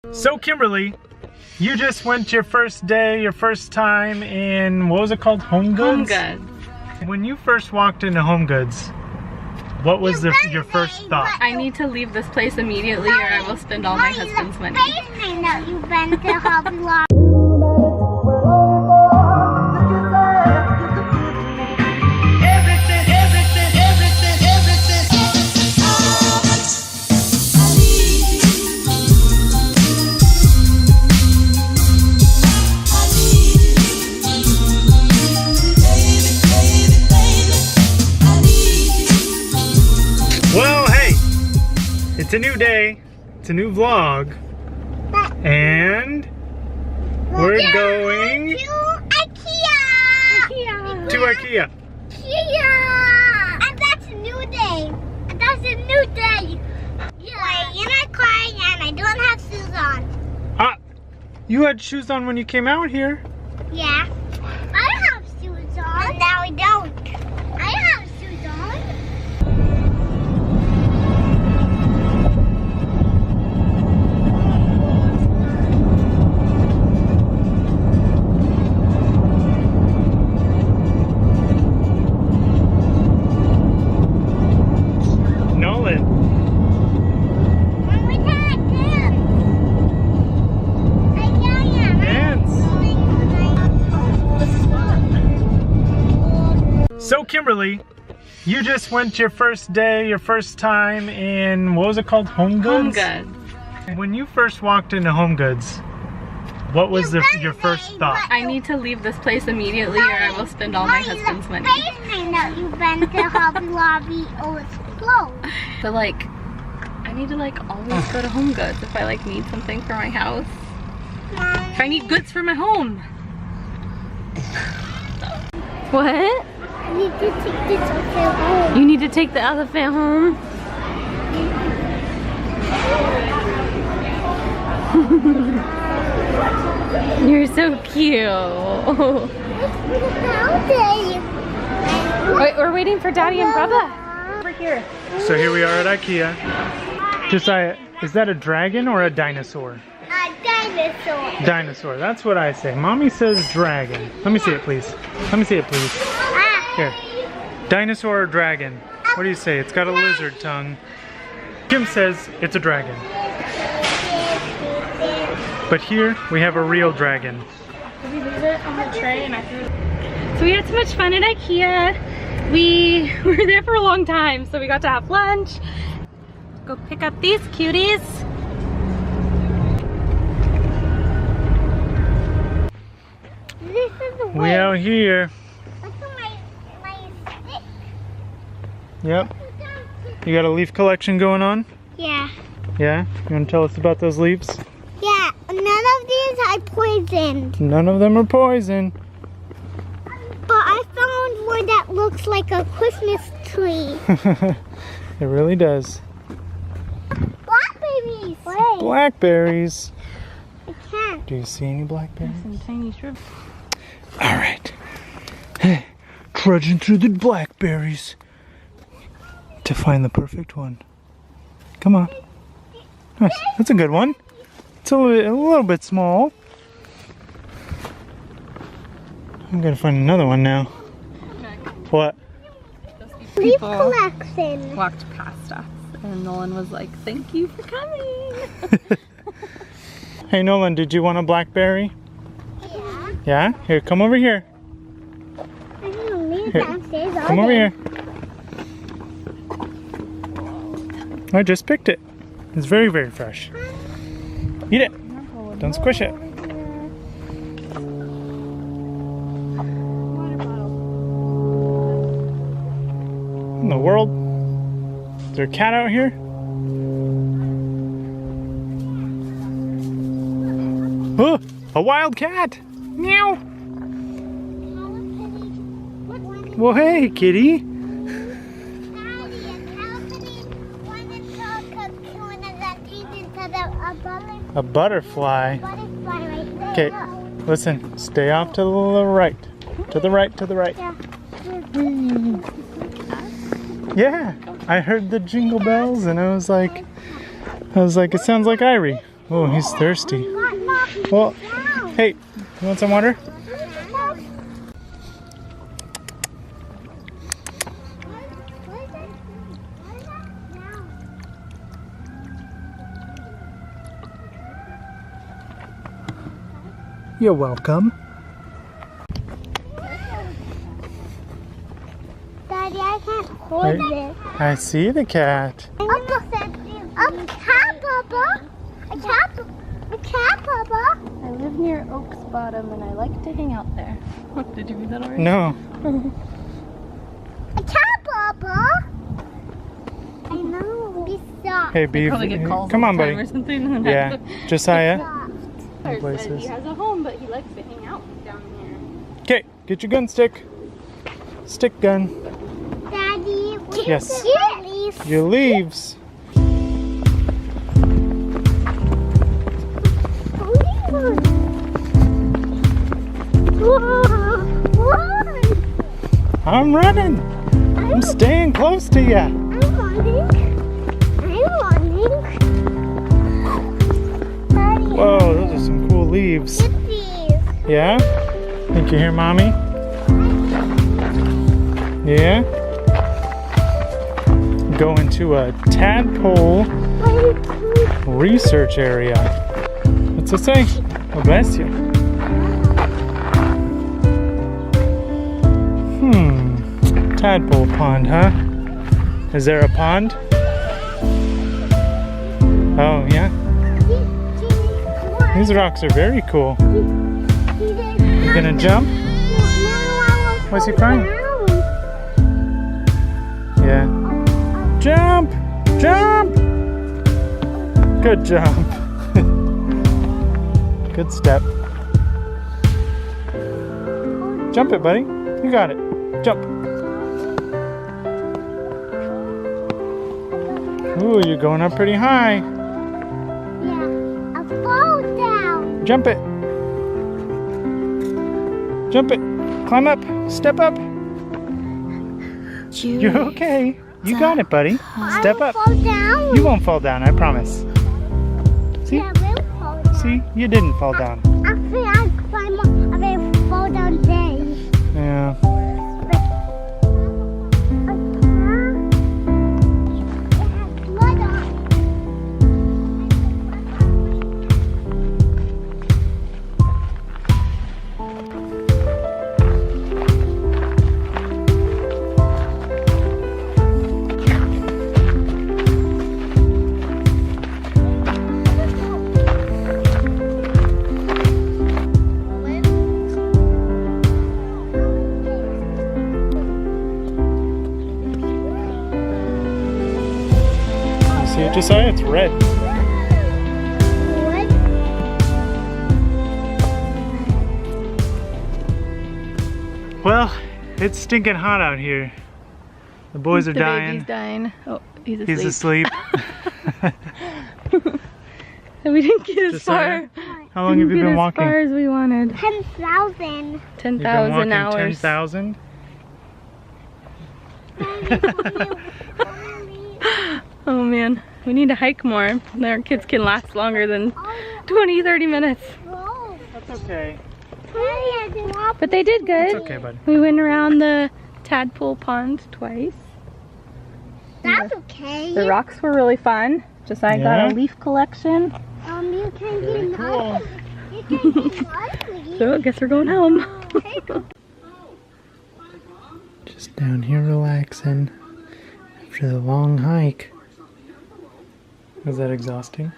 So Kimberly, you just went your first day, your first time in, what was it called? Home Goods? Home Goods. When you first walked into Home Goods, what was your first thought? I need to leave this place immediately or I will spend all my husband's money. I know you've been to Hobby Lobby. Well, hey, it's a new day, it's a new vlog, and we're going to IKEA. to IKEA. And that's a new day. And that's a new day. Yeah. Wait, you're not crying and I don't have shoes on. Ah, you had shoes on when you came out here. Yeah. I have shoes on. And now I don't. I have shoes on. So Kimberly, you just went your first day, your first time in, what was it called? Home Goods? Home Goods. When you first walked into Home Goods, what was your first thought? I need to leave this place immediately or I will spend all my husband's money. I know you've been to Hobby Lobby. Oh, it's closed. But like, I need to like always go to Home Goods if I like need something for my house. If I need goods for my home. What? I need to take this elephant home. You need to take the elephant home? You're so cute. Wait, we're waiting for Daddy and Bubba. Over here. So here we are at IKEA. Josiah, is that a dragon or a dinosaur? A dinosaur. Dinosaur, that's what I say. Mommy says dragon. Let me see it, please. Let me see it, please. Here. Dinosaur or dragon? What do you say? It's got a lizard tongue. Kim says it's a dragon. But here we have a real dragon. Did we leave it on the tray and I threw it? So we had so much fun at IKEA. We were there for a long time, so we got to have lunch. Go pick up these cuties. This is the way. We out here. Look at my stick. Yep. You got a leaf collection going on? Yeah. Yeah? You want to tell us about those leaves? Yeah, none of these I poisoned. None of them are poison. But I found one that looks like a Christmas tree. It really does. Blackberries. Wait. Blackberries. I can't. Do you see any blackberries? Some tiny strips. All right. Hey, trudging through the blackberries to find the perfect one. Come on. Nice. That's a good one. It's a little bit small. I'm gonna find another one now. What? Leaf People collection. walked past us and Nolan was like, "Thank you for coming." Hey Nolan, did you want a blackberry? Yeah. Yeah? Here, come over here. I don't need Here, downstairs. Come over here. I just picked it. It's very, very fresh. Eat it. Don't squish it. In the world? Is there a cat out here? Oh, a wild cat! Meow! Well, hey, kitty. A butterfly. Okay, listen. Stay off to the right. To the right, to the right. Yeah, I heard the jingle bells and I was like, it sounds like Irie. Oh, he's thirsty. Got knocked Well, down. hey, you want some water? You're welcome. Daddy, I can't hold Hey. this. I see the cat. A cat, Papa. A cat, Papa. I live near Oaks Bottom and I like to hang out there. Did you read that already? No. A cat, Papa. I know. Be soft. Hey, Beef. Probably get calls Come all on, the time buddy. or something. Yeah. Josiah. Soft. Said places. he has a home, but he likes to hang out down here. Okay, get your gun stick. Stick gun. Daddy, Yes. Yes. Your leaves. I'm running. I'm staying close to ya. I'm running. Daddy, Whoa, those are some cool leaves. get these. Yeah? Think you hear mommy? Yeah? Go into a tadpole research area. What's it say? Oh, bless you. Tadpole pond, huh? Is there a pond? Oh, yeah? These rocks are very cool. You gonna jump? Why's he crying? Yeah. Jump! Jump! Good jump. Good step. Jump it, buddy. You got it. Jump. Ooh, you're going up pretty high. Yeah, I fall down. Jump it. Jump it. Climb up. Step up. You're okay. You got it, buddy. Step up. Fall down. You won't fall down, I promise. See? Yeah, I will fall down. See? You didn't fall down. Actually, I climb up. I will fall down day. Yeah. See it, Josiah? It's red. Well, it's stinking hot out here. The boys are The dying. baby's dying. Oh, he's asleep. He's asleep. And we didn't get as Josiah, far. How long have you been walking? As far as we wanted. 10,000. You've been 10,000 walking hours. 10,000? Oh man, we need to hike more. Our kids can last longer than 20, 30 minutes. That's okay. But they did good. It's okay, buddy. We went around the tadpole pond twice. That's okay. The rocks were really fun. Josiah got Yeah? a leaf collection. You can Very get cool. nothing. You can get nothing. So I guess we're going home. Just down here relaxing after the long hike. Was that exhausting?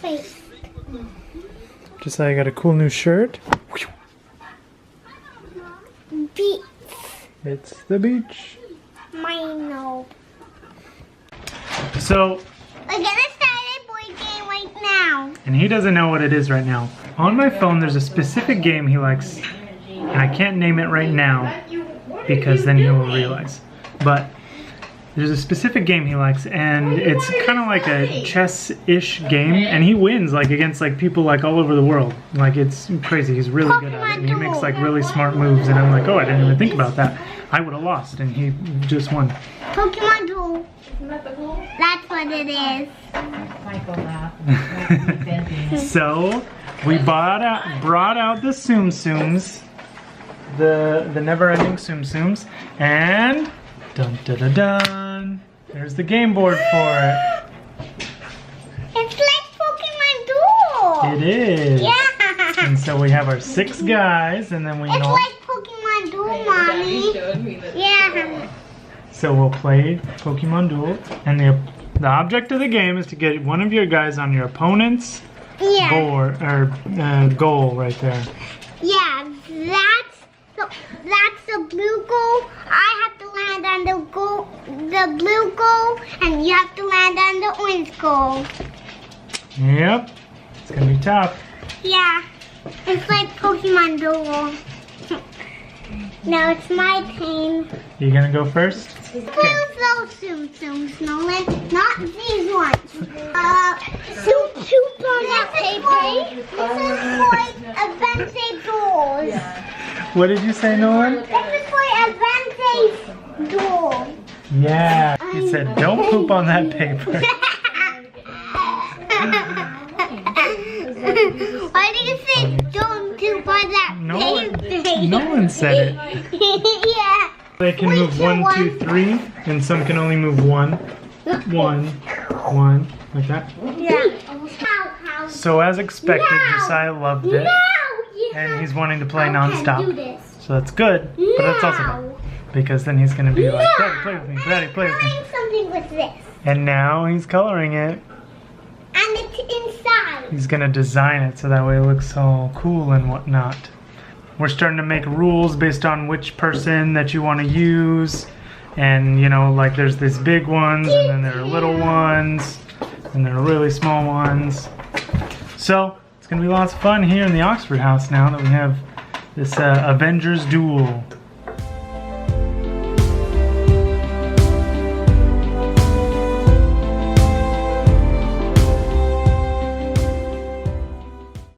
Face. Josiah got a cool new shirt. Beat It's the beach. my nose. So, We're gonna start a board game right now. and he doesn't know what it is right now. On my phone, there's a specific game he likes, and I can't name it right now because then he will realize. But there's a specific game he likes, and it's kind of like a chess-ish game, and he wins like against like people like all over the world. Like it's crazy. He's really good at it, and he makes like really smart moves. And I'm like, oh, I didn't even think about that. I would have lost, and he just won. Pokemon Duel. That what it is. So we brought out the Tsum Tsums, the never-ending Tsum Tsums, and dun dun dun dun. There's the game board for it. It's like Pokemon Duel. It is. Yeah. And so we have our 6 guys, and then we It's know. like Pokemon Duel, Mommy. Yeah. So we'll play Pokemon Duel, and the object of the game is to get one of your guys on your opponent's Yeah. board or goal right there. Yeah. That's the blue goal. I have to land on the blue goal, and you have to land on the orange goal. Yep. It's gonna be tough. Yeah. It's like Pokemon Duel. Now it's my turn. You gonna go first? Who's those Tsum Tsums, Nolan? Not these ones. Soup on that paper. This is for advanced duels. What did you say, Nolan? This is for advanced duels. Yeah. He said, don't poop on that paper. Why do you say don't poop on that paper? Nolan said it. Yeah. They can move 1, 2, 3, and some can only move 1, 1, 1, like that. Yeah. So as expected, No. Josiah loved it, and he's wanting to play nonstop. So that's good, but that's also bad, because then he's gonna be like, Daddy, play with me, Daddy, play with me. I'm something with this. And now he's coloring it. And it's inside. He's gonna design it so that way it looks all cool and whatnot. We're starting to make rules based on which person that you want to use. And you know, like there's these big ones, and then there are little ones, and there are really small ones. So it's gonna be lots of fun here in the Oxford house now that we have this Avengers Duel.